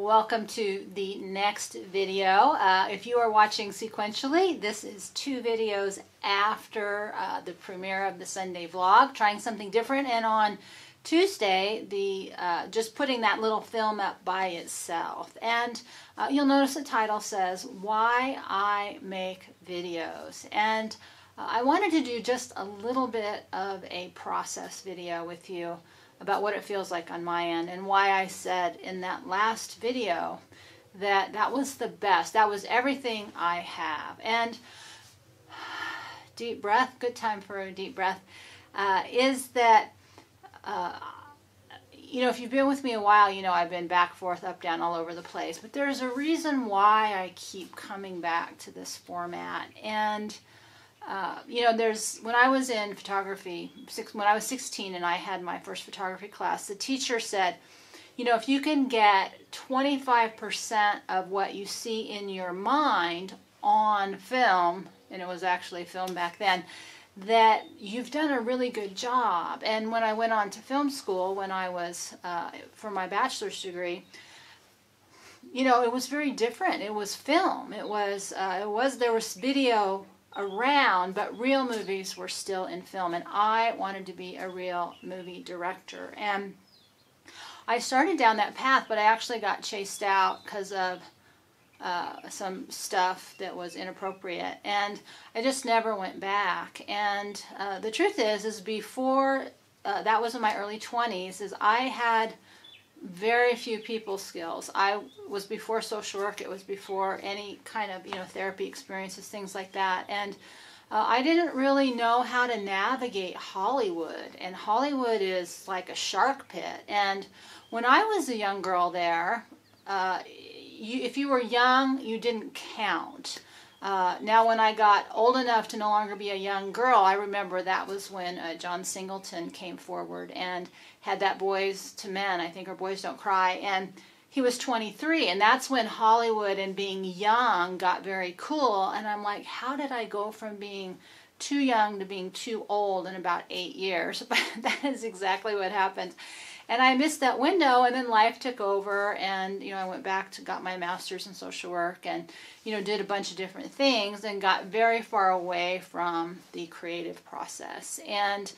Welcome to the next video. If you are watching sequentially, this is 2 videos after the premiere of the Sunday vlog, trying something different, and on Tuesday, just putting that little film up by itself. And you'll notice the title says, Why I Make Videos. And I wanted to do just a little bit of a process video with you about what it feels like on my end, and why I said in that last video that that was the best. That was everything I have. And deep breath, good time for a deep breath, is that, you know, if you've been with me a while, you know I've been back, forth, up, down, all over the place. But there's a reason why I keep coming back to this format. And you know, when I was in photography, when I was 16 and I had my first photography class, the teacher said, you know, if you can get 25% of what you see in your mind on film, and it was actually film back then, that you've done a really good job. And when I went on to film school, when I was, for my bachelor's degree, you know, it was very different. It was film. There was video around, but real movies were still in film, and I wanted to be a real movie director. And I started down that path, but I actually got chased out because of some stuff that was inappropriate, and I just never went back. And the truth is before that was in my early 20s, is I had very few people skills. I was before social work. It was before any kind of, you know, therapy experiences, things like that. And I didn't really know how to navigate Hollywood. And Hollywood is like a shark pit. And when I was a young girl there, if you were young, you didn't count. Now, when I got old enough to no longer be a young girl, I remember that was when John Singleton came forward and had that Boys to Men, I think, or Boys Don't Cry, and he was 23, and that's when Hollywood and being young got very cool. And I'm like, how did I go from being too young to being too old in about 8 years? But that is exactly what happened. And I missed that window, and then life took over, and, you know, I went back to, got my master's in social work, and, you know, did a bunch of different things, and got very far away from the creative process. And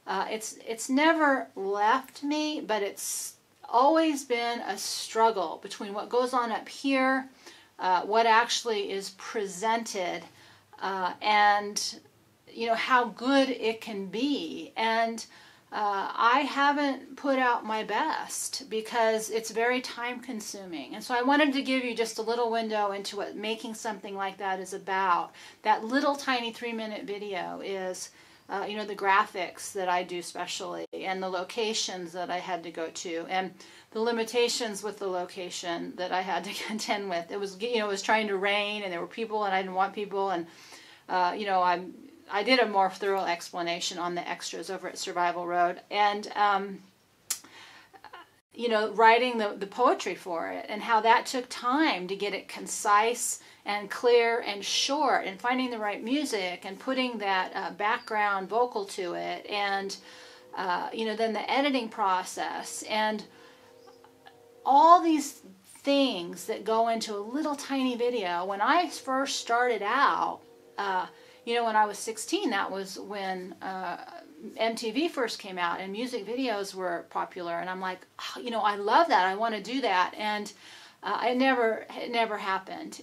it's never left me, but it's always been a struggle between what goes on up here, what actually is presented, and, you know, how good it can be. And I haven't put out my best because it's very time consuming. And so I wanted to give you just a little window into what making something like that is about. That little tiny 3-minute video is, you know, the graphics that I do specially, and the locations that I had to go to, and the limitations with the location that I had to contend with. It was, you know, it was trying to rain, and there were people, and I didn't want people, and, you know, I did a more thorough explanation on the extras over at Survival Road, and, you know, writing the poetry for it, and how that took time to get it concise and clear and short, and finding the right music, and putting that background vocal to it, and, you know, then the editing process, and all these things that go into a little tiny video. When I first started out, you know, when I was 16, that was when MTV first came out and music videos were popular. And I'm like, oh, you know, I love that. I want to do that. And it never happened.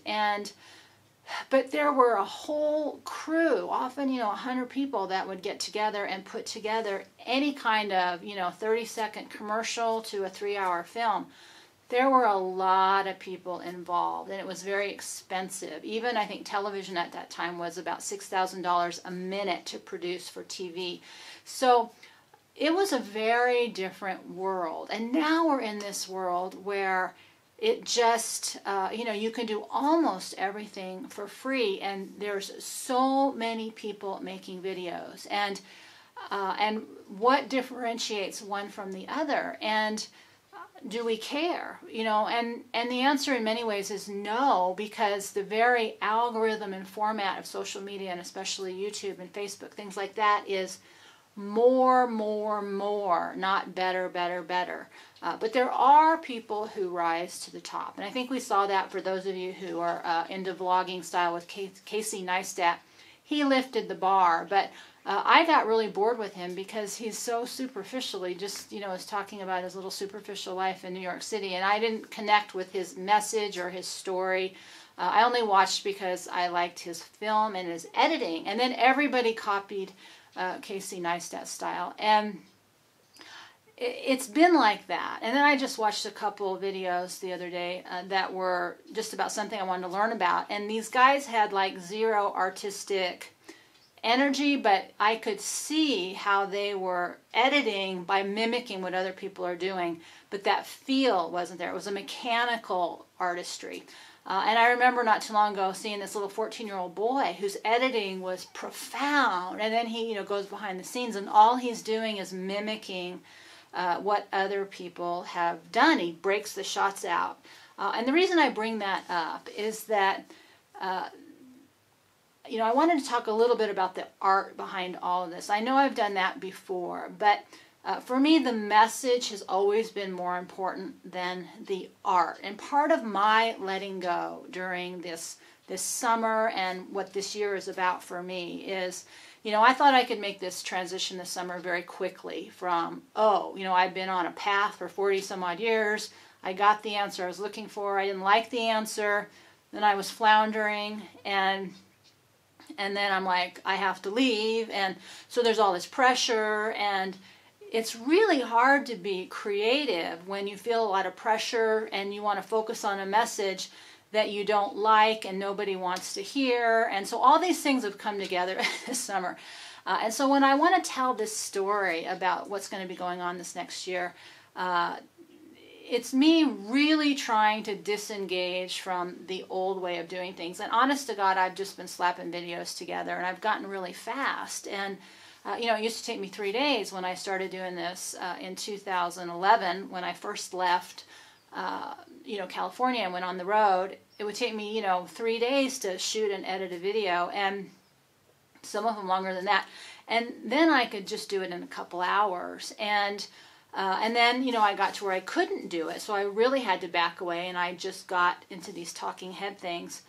But there were a whole crew, often, you know, 100 people that would get together and put together any kind of, you know, 30-second commercial to a 3-hour film. There were a lot of people involved, and it was very expensive. Even, I think, television at that time was about $6,000 a minute to produce for TV. So it was a very different world. And now we're in this world where it just, you know, you can do almost everything for free, and there's so many people making videos. And what differentiates one from the other? And do we care? You know, and the answer in many ways is no, because the very algorithm and format of social media, and especially YouTube and Facebook, things like that, is more, not better, better. But there are people who rise to the top. And I think we saw that for those of you who are into vlogging style with Casey Neistat. He lifted the bar, but I got really bored with him because he's so superficially just, is talking about his little superficial life in New York City. And I didn't connect with his message or his story. I only watched because I liked his film and his editing. And then everybody copied Casey Neistat's style. And it's been like that. And then I just watched a couple of videos the other day that were just about something I wanted to learn about. And these guys had like zero artistic energy, but I could see how they were editing by mimicking what other people are doing. But that feel wasn't there. It was a mechanical artistry. And I remember not too long ago seeing this little 14-year-old boy whose editing was profound. And then he, goes behind the scenes, and all he's doing is mimicking what other people have done. He breaks the shots out. And the reason I bring that up is that, I wanted to talk a little bit about the art behind all of this. I know I've done that before, but for me, the message has always been more important than the art. And part of my letting go during this summer and what this year is about for me is, I thought I could make this transition this summer very quickly from, I've been on a path for 40 some odd years. I got the answer I was looking for. I didn't like the answer. Then I was floundering, and then I'm like, I have to leave. And so there's all this pressure, and it's really hard to be creative when you feel a lot of pressure and you want to focus on a message that you don't like and nobody wants to hear. And so all these things have come together this summer. And so when I want to tell this story about what's going to be going on this next year, it's me really trying to disengage from the old way of doing things. And honest to God, I've just been slapping videos together, and I've gotten really fast. And it used to take me 3 days when I started doing this in 2011 when I first left California and went on the road. It would take me, 3 days to shoot and edit a video, and some of them longer than that. And then I could just do it in a couple hours. And then, I got to where I couldn't do it. So I really had to back away, and I just got into these talking head things.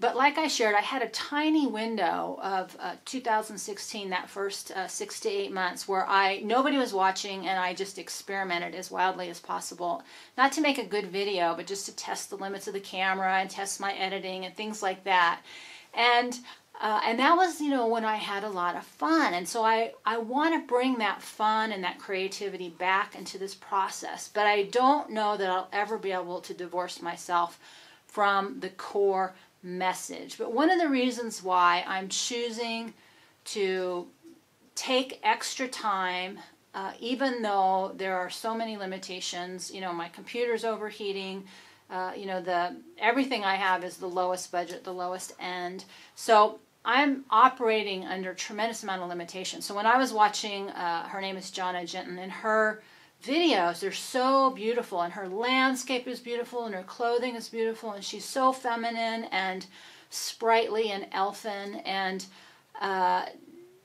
But like I shared, I had a tiny window of 2016, that first 6 to 8 months, where nobody was watching, and I just experimented as wildly as possible. Not to make a good video, but just to test the limits of the camera and test my editing and things like that. And that was, when I had a lot of fun. And so I want to bring that fun and that creativity back into this process. But I don't know that I'll ever be able to divorce myself from the core message. But one of the reasons why I'm choosing to take extra time, even though there are so many limitations, my computer's overheating, everything I have is the lowest budget, the lowest end. So I'm operating under a tremendous amount of limitations. So when I was watching, her name is Gent, and her videos, they're so beautiful, and her landscape is beautiful, and her clothing is beautiful, and she's so feminine and sprightly and elfin, and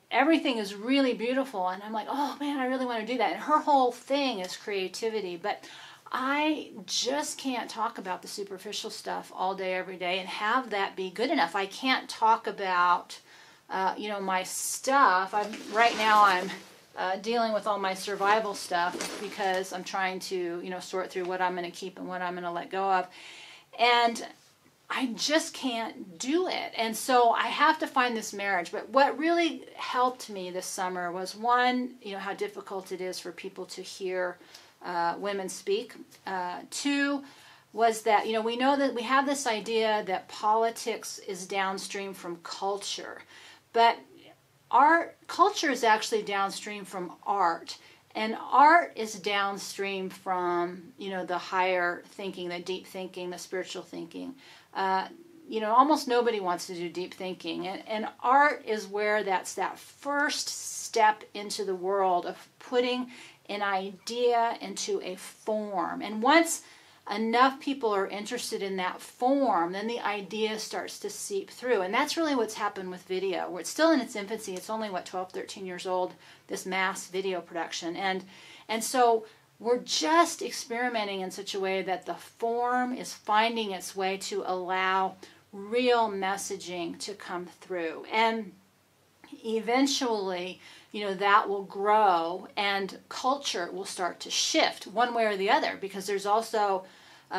everything is really beautiful. And I'm like, oh man, I really want to do that. And her whole thing is creativity, but I just can't talk about the superficial stuff all day, every day, and have that be good enough. I can't talk about, my stuff. Right now I'm dealing with all my survival stuff because I'm trying to, sort through what I'm going to keep and what I'm going to let go of. And I just can't do it. And so I have to find this marriage. But what really helped me this summer was, one, how difficult it is for people to hear women speak. Two was that, we know that we have this idea that politics is downstream from culture. But our culture is actually downstream from art, and art is downstream from, the higher thinking, the deep thinking, the spiritual thinking. Almost nobody wants to do deep thinking, and art is where that's that first step into the world of putting an idea into a form. And once enough people are interested in that form, then the idea starts to seep through. And that's really what's happened with video, where it's still in its infancy. It's only, 12, 13 years old, this mass video production. And so we're just experimenting in such a way that the form is finding its way to allow real messaging to come through. And eventually, that will grow and culture will start to shift one way or the other, because there's also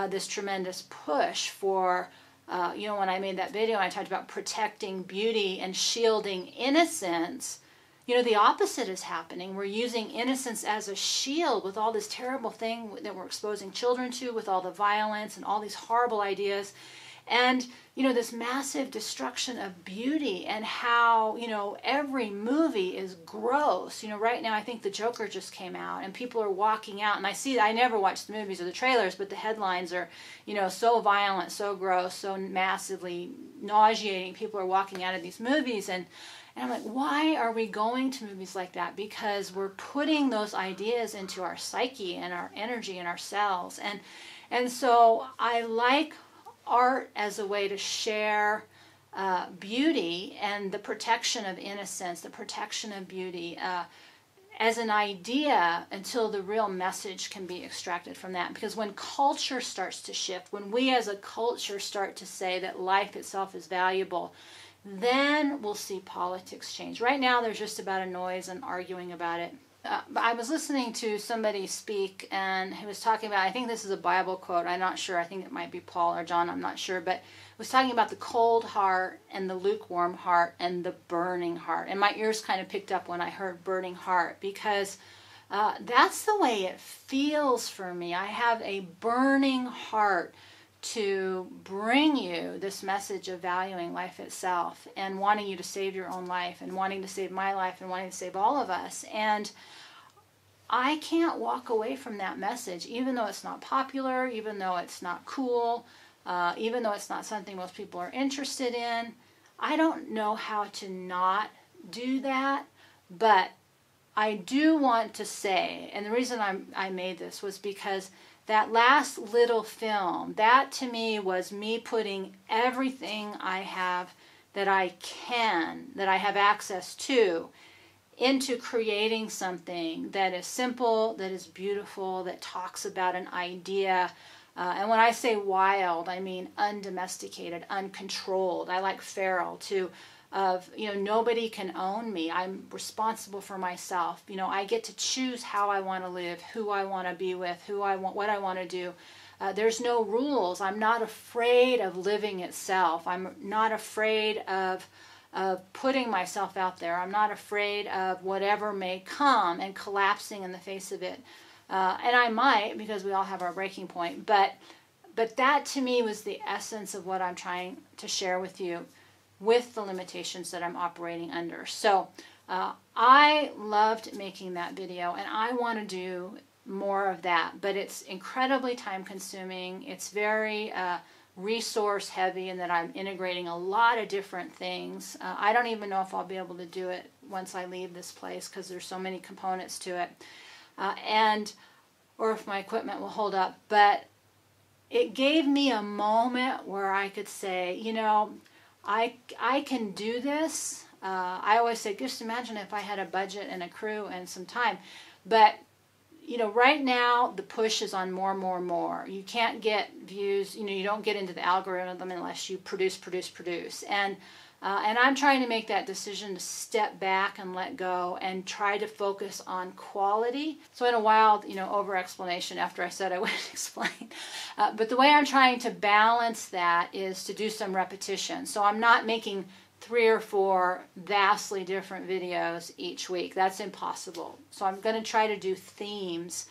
this tremendous push for, when I made that video, I talked about protecting beauty and shielding innocence. The opposite is happening. We're using innocence as a shield with all this terrible thing that we're exposing children to, with all the violence and all these horrible ideas. And, this massive destruction of beauty, and how, every movie is gross. Right now I think The Joker just came out and people are walking out, and I never watch the movies or the trailers, but the headlines are, so violent, so gross, so massively nauseating. People are walking out of these movies, and I'm like, why are we going to movies like that? Because we're putting those ideas into our psyche and our energy and our cells. And so I like art as a way to share beauty and the protection of innocence, the protection of beauty, as an idea until the real message can be extracted from that. Because when culture starts to shift, when we as a culture start to say that life itself is valuable, then we'll see politics change. Right now there's just about a noise and arguing about it. But I was listening to somebody speak, and he was talking about, I think this is a Bible quote, I'm not sure, I think it might be Paul or John, I'm not sure, but it was talking about the cold heart and the lukewarm heart and the burning heart. And my ears kind of picked up when I heard burning heart, because that's the way it feels for me. I have a burning heart to bring you this message of valuing life itself, and wanting you to save your own life, and wanting to save my life, and wanting to save all of us. And I can't walk away from that message, even though it's not popular, even though it's not cool, even though it's not something most people are interested in. I don't know how to not do that, but I do want to say, and the reason I made this was because that last little film, that to me was me putting everything I have that I have access to, into creating something that is simple, that is beautiful, that talks about an idea. And when I say wild, I mean undomesticated, uncontrolled. I like feral too. Nobody can own me. I'm responsible for myself. I get to choose how I want to live, who I want to be with, what I want to do. There's no rules. I'm not afraid of living itself. I'm not afraid of putting myself out there. I'm not afraid of whatever may come and collapsing in the face of it. And I might, because we all have our breaking point. But that to me was the essence of what I'm trying to share with you, with the limitations that I'm operating under. So I loved making that video, and I want to do more of that, but it's incredibly time consuming. It's very resource heavy, in that I'm integrating a lot of different things. I don't even know if I'll be able to do it once I leave this place, because there's so many components to it, or if my equipment will hold up. But it gave me a moment where I could say, I can do this. I always say, just imagine if I had a budget and a crew and some time. But, right now the push is on more, more, more. You can't get views, you don't get into the algorithm unless you produce. And I'm trying to make that decision to step back and let go and try to focus on quality. So in a wild, over explanation after I said I wouldn't explain. But the way I'm trying to balance that is to do some repetition. So I'm not making 3 or 4 vastly different videos each week. That's impossible. So I'm going to try to do themes,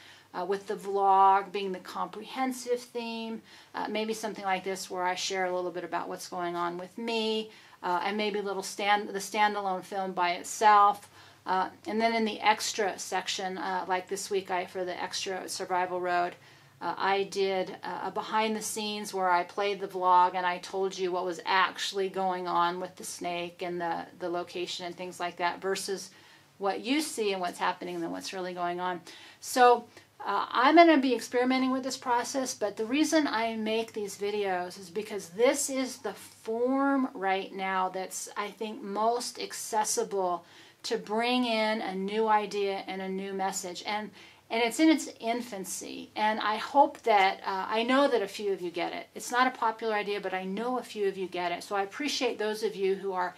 with the vlog being the comprehensive theme. Maybe something like this where I share a little bit about what's going on with me, and maybe the standalone film by itself. And then in the extra section, like this week for the extra Survival Road, I did a behind the scenes where I played the vlog and I told you what was actually going on with the snake and the location and things like that, versus what you see and what's happening and what's really going on. So I'm going to be experimenting with this process, but the reason I make these videos is because this is the form right now that's, I think, most accessible to bring in a new idea and a new message. And it's in its infancy. And I hope that, I know that a few of you get it. It's not a popular idea, but I know a few of you get it. So I appreciate those of you who are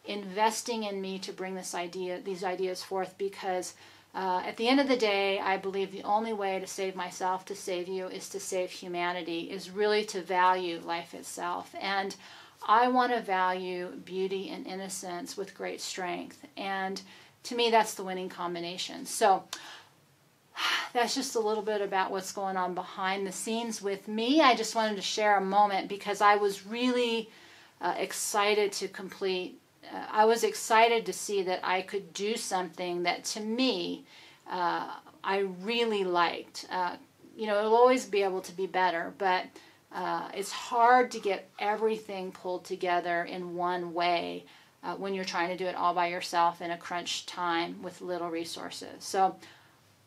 investing in me to bring these ideas forth, because at the end of the day, I believe the only way to save myself, to save you, is to save humanity, is really to value life itself. And I want to value beauty and innocence with great strength. And to me, that's the winning combination. So that's just a little bit about what's going on behind the scenes with me. I just wanted to share a moment because I was really excited to complete. I was excited to see that I could do something that, to me, I really liked. It'll always be able to be better, but it's hard to get everything pulled together in one way when you're trying to do it all by yourself in a crunch time with little resources. So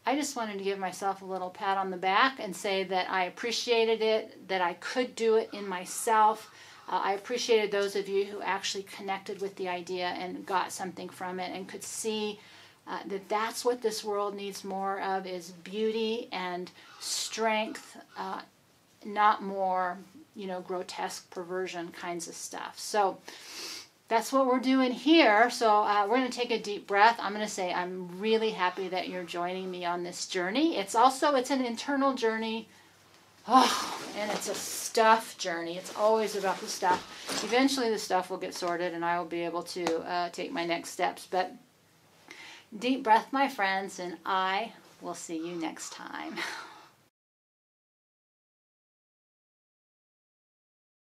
I just wanted to give myself a little pat on the back and say that I appreciated it, that I could do it in myself. I appreciated those of you who actually connected with the idea and got something from it and could see that that's what this world needs more of, is beauty and strength, not more, grotesque perversion kinds of stuff. So that's what we're doing here. So we're going to take a deep breath. I'm going to say I'm really happy that you're joining me on this journey. It's an internal journey. Oh, and it's a stuff journey. It's always about the stuff. Eventually the stuff will get sorted and I will be able to take my next steps. But deep breath, my friends, and I will see you next time.